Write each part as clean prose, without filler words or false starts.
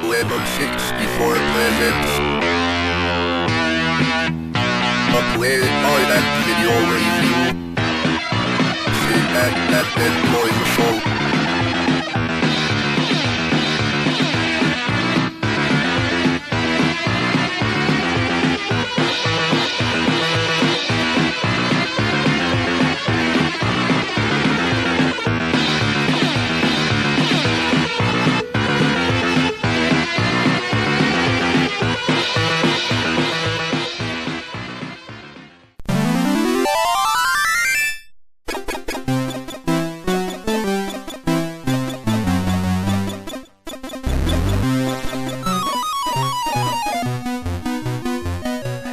Melbourne 64 presents a Playguide and video review. See that enjoy the show.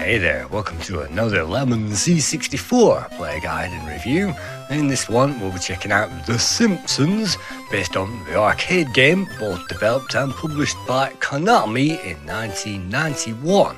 Hey there, welcome to another Lemon C64 play guide and review. In this one we'll be checking out The Simpsons, based on the arcade game, both developed and published by Konami in 1991.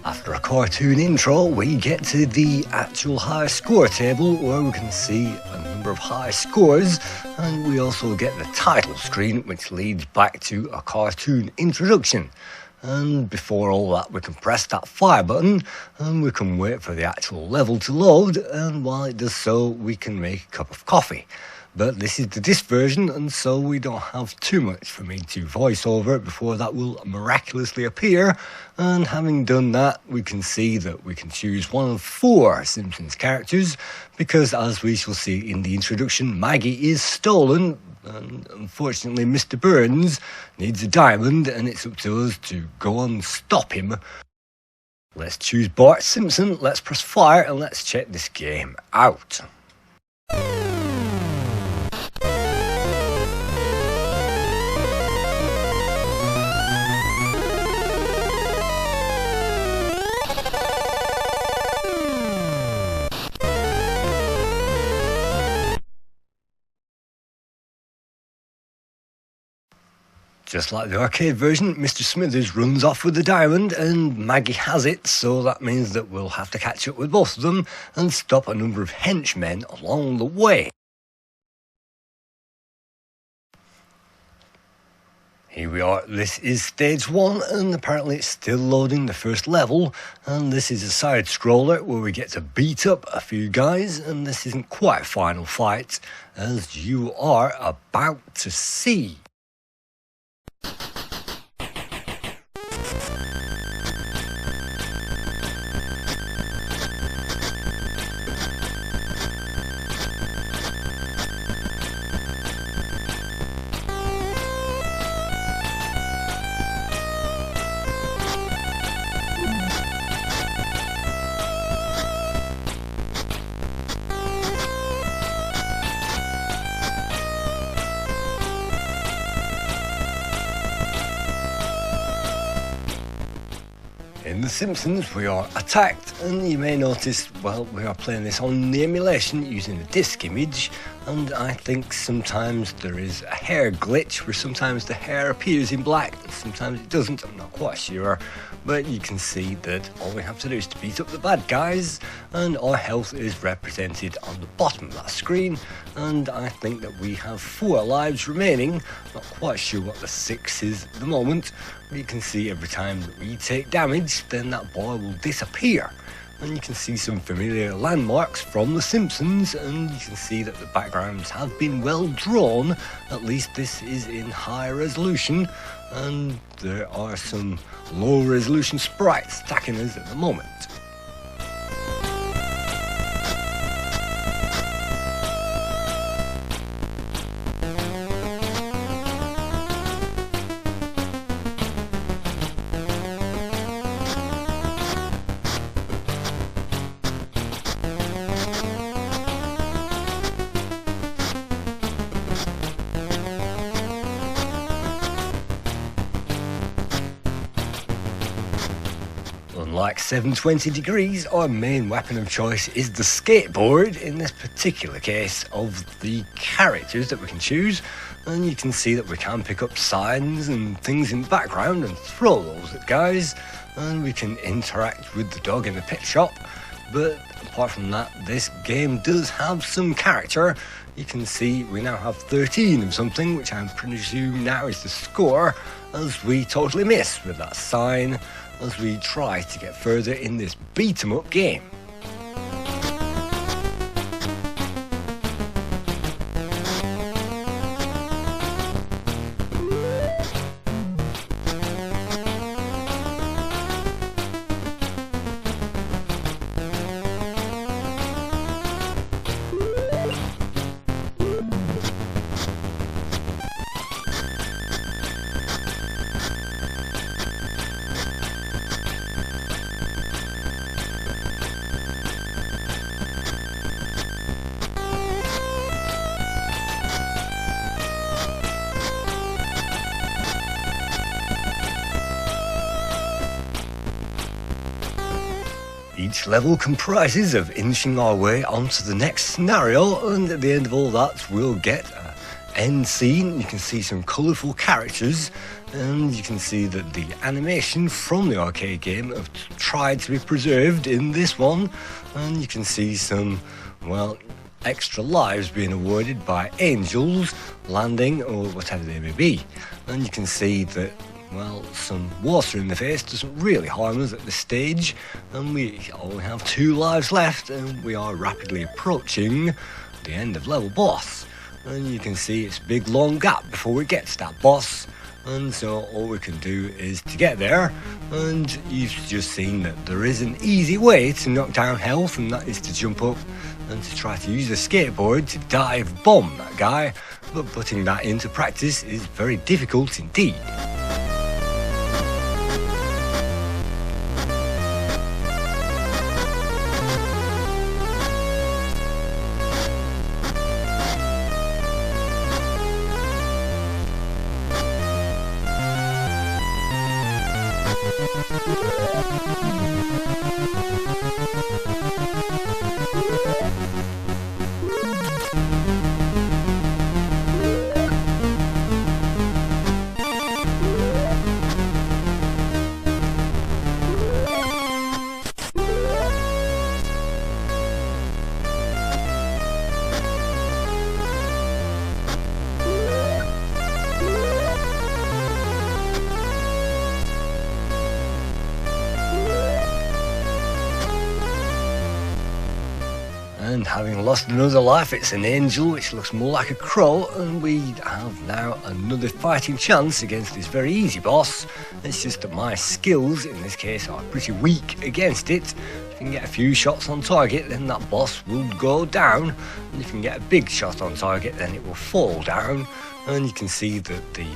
After a cartoon intro, we get to the actual high score table where we can see a number of high scores, and we also get the title screen which leads back to a cartoon introduction. And before all that, we can press that fire button and we can wait for the actual level to load, and while it does so we can make a cup of coffee. But this is the disc version, and so we don't have too much for me to voice over before that will miraculously appear. And having done that, we can see that we can choose one of 4 Simpsons characters, because as we shall see in the introduction, Maggie is stolen, and unfortunately Mr. Burns needs a diamond, and it's up to us to go and stop him. Let's choose Bart Simpson, let's press fire, and let's check this game out. Just like the arcade version, Mr. Smithers runs off with the diamond and Maggie has it, so that means that we'll have to catch up with both of them and stop a number of henchmen along the way. Here we are, this is stage 1, and apparently it's still loading the first level, and this is a side scroller where we get to beat up a few guys, and this isn't quite a final fight, as you are about to see. In The Simpsons, we are attacked, and you may notice, well, we are playing this on the emulation using a disk image, and I think sometimes there is a hair glitch where sometimes the hair appears in black and sometimes it doesn't. I'm not quite sure, but you can see that all we have to do is to beat up the bad guys, and our health is represented on the bottom of that screen, and I think that we have 4 lives remaining. Not quite sure what the 6 is at the moment, but you can see every time that we take damage, then that bar will disappear. And you can see some familiar landmarks from The Simpsons, and you can see that the backgrounds have been well drawn. At least this is in high resolution, and there are some low resolution sprites attacking us at the moment. like 720 degrees, our main weapon of choice is the skateboard, in this particular case of the characters that we can choose. And you can see that we can pick up signs and things in the background and throw those at guys, and we can interact with the dog in the pet shop. But apart from that, this game does have some character. You can see we now have 13 of something, which I'm presume now is the score, as we totally miss with that sign as we try to get further in this beat-em-up game. Each level comprises of inching our way onto the next scenario, and at the end of all that we'll get an end scene. You can see some colourful characters, and you can see that the animation from the arcade game have tried to be preserved in this one, and you can see some, well, extra lives being awarded by angels landing or whatever they may be. And you can see that, well, some water in the face doesn't really harm us at this stage, and we only have 2 lives left, and we are rapidly approaching the end of level boss. And you can see it's a big long gap before we get to that boss, and so all we can do is to get there. And you've just seen that there is an easy way to knock down health, and that is to jump up and to try to use a skateboard to dive bomb that guy, but putting that into practice is very difficult indeed. And having lost another life, it's an angel which looks more like a crow, and we have now another fighting chance against this very easy boss. It's just that my skills in this case are pretty weak against it. If you can get a few shots on target, then that boss will go down, and if you can get a big shot on target, then it will fall down. And you can see that the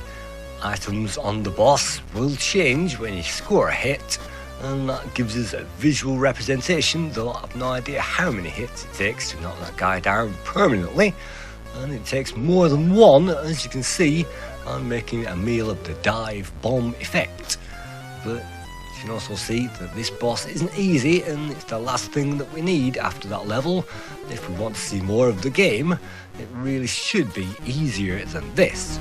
items on the boss will change when you score a hit, and that gives us a visual representation, though I have no idea how many hits it takes to knock that guy down permanently. And it takes more than one, as you can see. I'm making a meal of the dive bomb effect. But you can also see that this boss isn't easy, and it's the last thing that we need after that level. If we want to see more of the game, it really should be easier than this.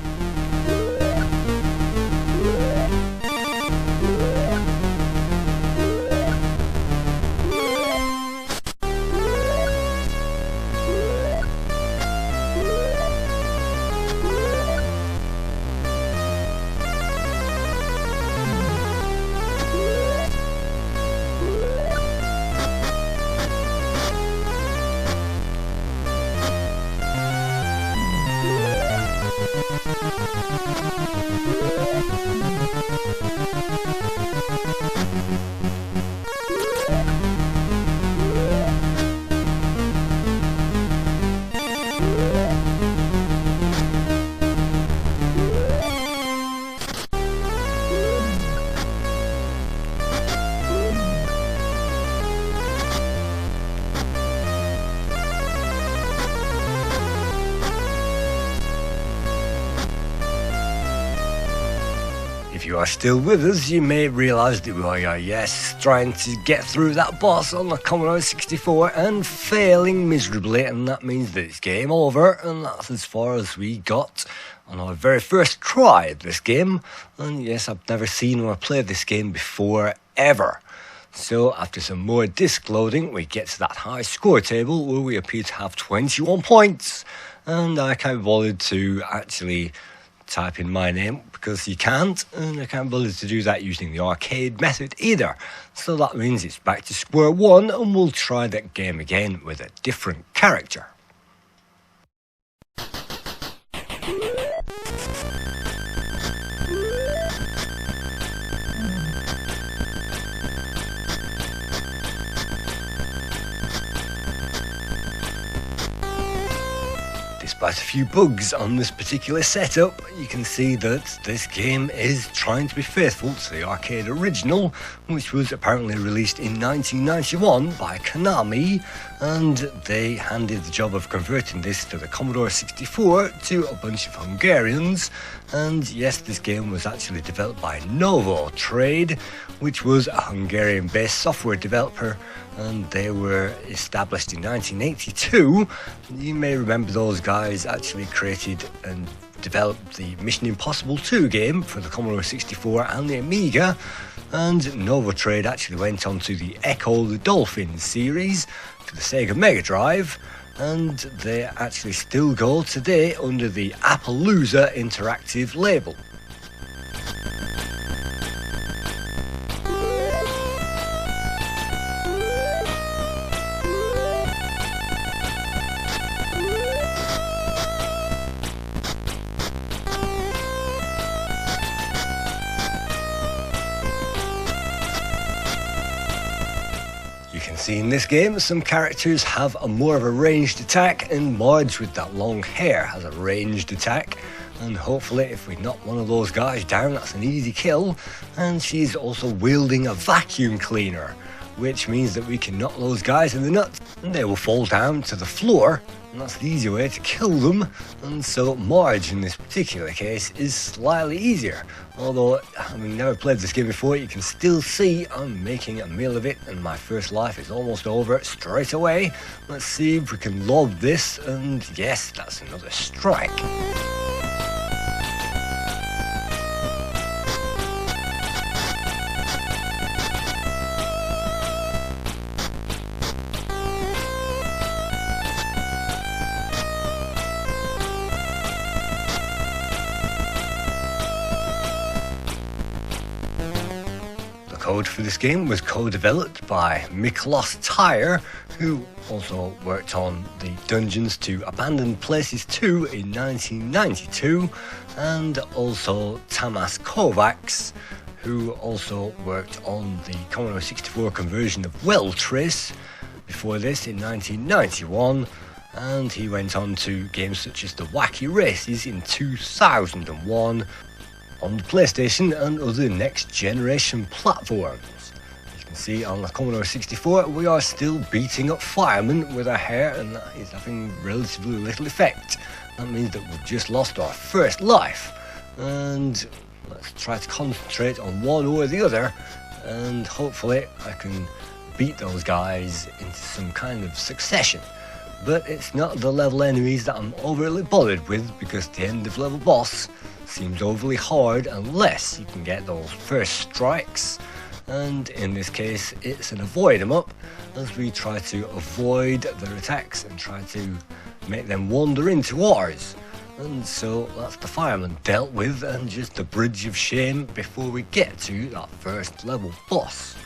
you are still with us, you may realise that we are, yes, trying to get through that boss on the Commodore 64 and failing miserably, and that means that it's game over, and that's as far as we got on our very first try at this game. And yes, I've never seen or played this game before, ever. So after some more disc loading, we get to that high score table where we appear to have 21 points, and I can't be bothered to actually type in my name because you can't, and I can't bother to do that using the arcade method either. So that means it's back to square one, and we'll try that game again with a different character. Despite a few bugs on this particular setup, you can see that this game is trying to be faithful to the arcade original, which was apparently released in 1991 by Konami, and they handed the job of converting this to the Commodore 64 to a bunch of Hungarians. And yes, this game was actually developed by Novo Trade, which was a Hungarian-based software developer, and they were established in 1982. You may remember those guys actually created and developed the Mission Impossible 2 game for the Commodore 64 and the Amiga, and Novo Trade actually went on to the Echo the Dolphin series for the Sega Mega Drive, and they actually still go today under the Appaloosa Interactive label. See, in this game, some characters have a more of a ranged attack, and Marge with that long hair has a ranged attack, and hopefully if we knock one of those guys down, that's an easy kill. And she's also wielding a vacuum cleaner, which means that we can knock those guys in the nuts and they will fall down to the floor, and that's the easy way to kill them. And so Marge in this particular case is slightly easier, although having never played this game before, you can still see I'm making a meal of it, and my first life is almost over straight away. Let's see if we can lob this, and yes, that's another strike. The code for this game was co-developed by Miklos Tyre, who also worked on the Dungeons to Abandoned Places 2 in 1992, and also Tamas Kovacs, who also worked on the Commodore 64 conversion of Well Trace before this in 1991, and he went on to games such as The Wacky Races in 2001, on the PlayStation and other next generation platforms. You can see on the Commodore 64 we are still beating up firemen with our hair, and that is having relatively little effect. That means that we've just lost our first life, and let's try to concentrate on one or the other, and hopefully I can beat those guys into some kind of succession. But it's not the level enemies that I'm overly bothered with, because the end of level boss seems overly hard unless you can get those first strikes, and in this case it's an avoid 'em up, as we try to avoid their attacks and try to make them wander into ours. And so that's the fireman dealt with, and just a bridge of shame before we get to that first level boss.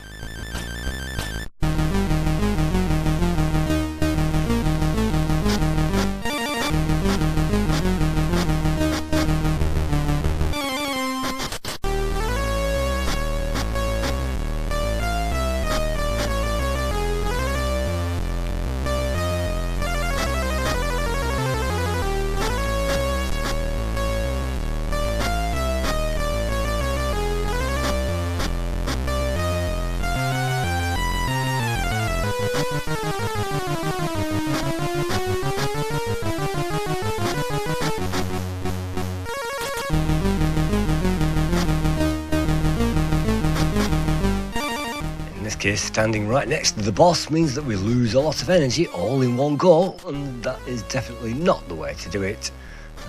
case, standing right next to the boss means that we lose a lot of energy all in one go, and that is definitely not the way to do it.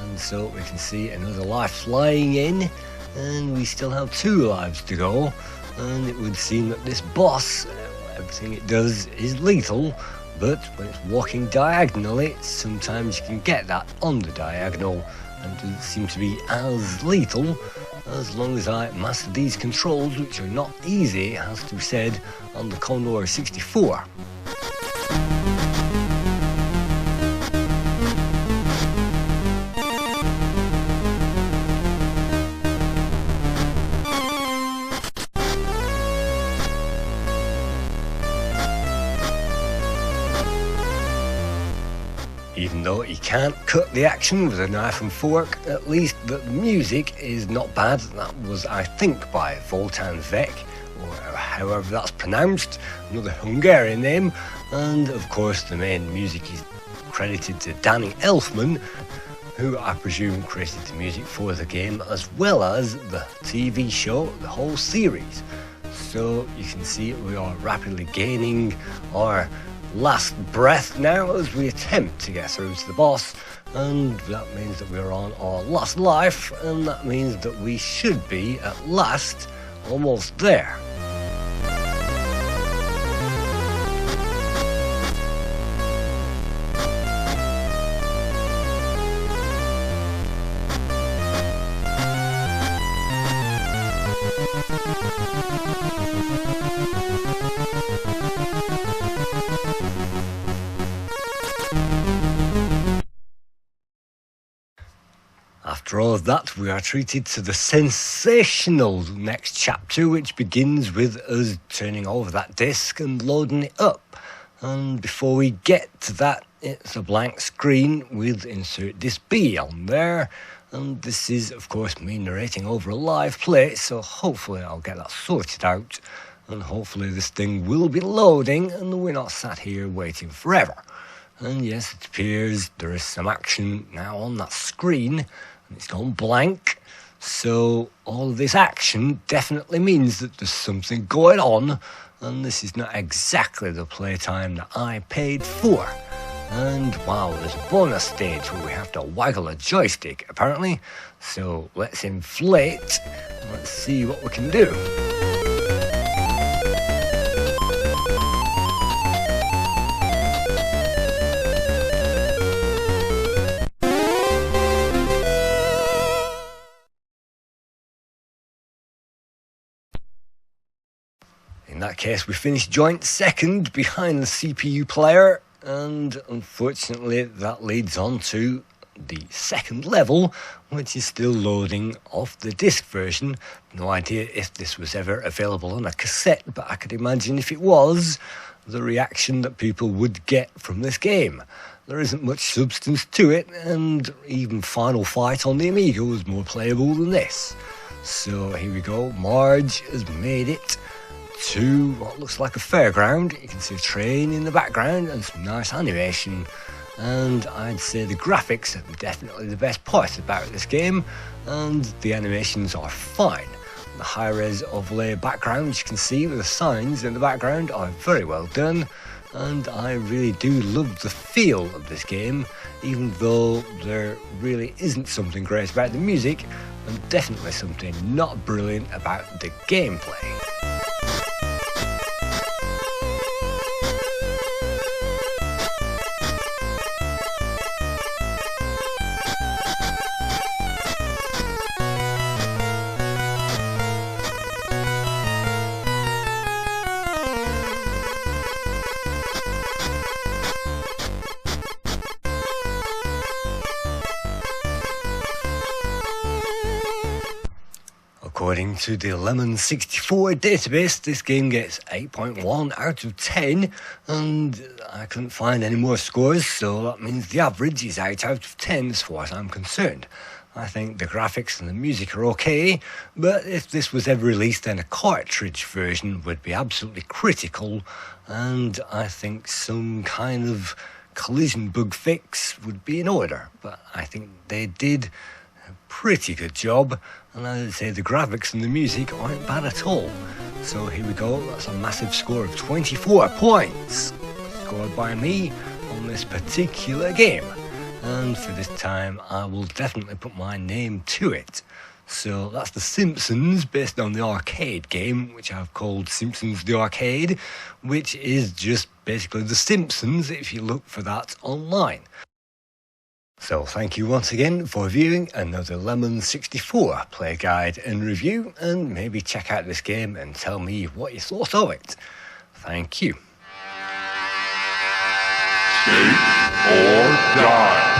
And so we can see another life flying in, and we still have 2 lives to go, and it would seem that this boss, everything it does is lethal, but when it's walking diagonally, sometimes you can get that on the diagonal, and it doesn't seem to be as lethal as long as I master these controls, which are not easy, has to be said, on the Commodore 64. Even though you can't cut the action with a knife and fork, at least the music is not bad. That was, I think, by Voltan Vec, or however that's pronounced, another Hungarian name, and of course the main music is credited to Danny Elfman, who I presume created the music for the game as well as the TV show, the whole series. So you can see we are rapidly gaining our last breath now as we attempt to get through to the boss, and that means that we're on our last life, and that means that we should be at last almost there. After all of that, we are treated to the sensational next chapter, which begins with us turning over that disc and loading it up. And before we get to that, it's a blank screen with insert disc B on there. And this is, of course, me narrating over a live play, so hopefully I'll get that sorted out. And hopefully this thing will be loading and we're not sat here waiting forever. And yes, it appears there is some action now on that screen. It's gone blank, so all of this action definitely means that there's something going on, and this is not exactly the playtime that I paid for. And wow, there's a bonus stage where we have to waggle a joystick apparently, so let's inflate and let's see what we can do. In that case, we finished joint second behind the CPU player, and unfortunately that leads on to the second level, which is still loading off the disc version. No idea if this was ever available on a cassette, but I could imagine if it was, the reaction that people would get from this game. There isn't much substance to it, and even Final Fight on the Amiga was more playable than this. So here we go, Marge has made it to what looks like a fairground. You can see a train in the background and some nice animation, and I'd say the graphics are definitely the best part about this game, and the animations are fine. The high-res overlay backgrounds you can see with the signs in the background are very well done, and I really do love the feel of this game, even though there really isn't something great about the music, and definitely something not brilliant about the gameplay. According to the Lemon 64 database, this game gets 8.1 out of 10, and I couldn't find any more scores, so that means the average is 8 out of 10 as far as I'm concerned. I think the graphics and the music are okay, but if this was ever released, then a cartridge version would be absolutely critical, and I think some kind of collision bug fix would be in order. But I think they did a pretty good job, and I would say the graphics and the music aren't bad at all. So here we go, that's a massive score of 24 points scored by me on this particular game. And for this time I will definitely put my name to it. So that's the Simpsons based on the arcade game, which I've called Simpsons the Arcade, which is just basically the Simpsons if you look for that online. So thank you once again for viewing another Lemon 64 play guide and review, and maybe check out this game and tell me what you thought of it. Thank you. Save or die.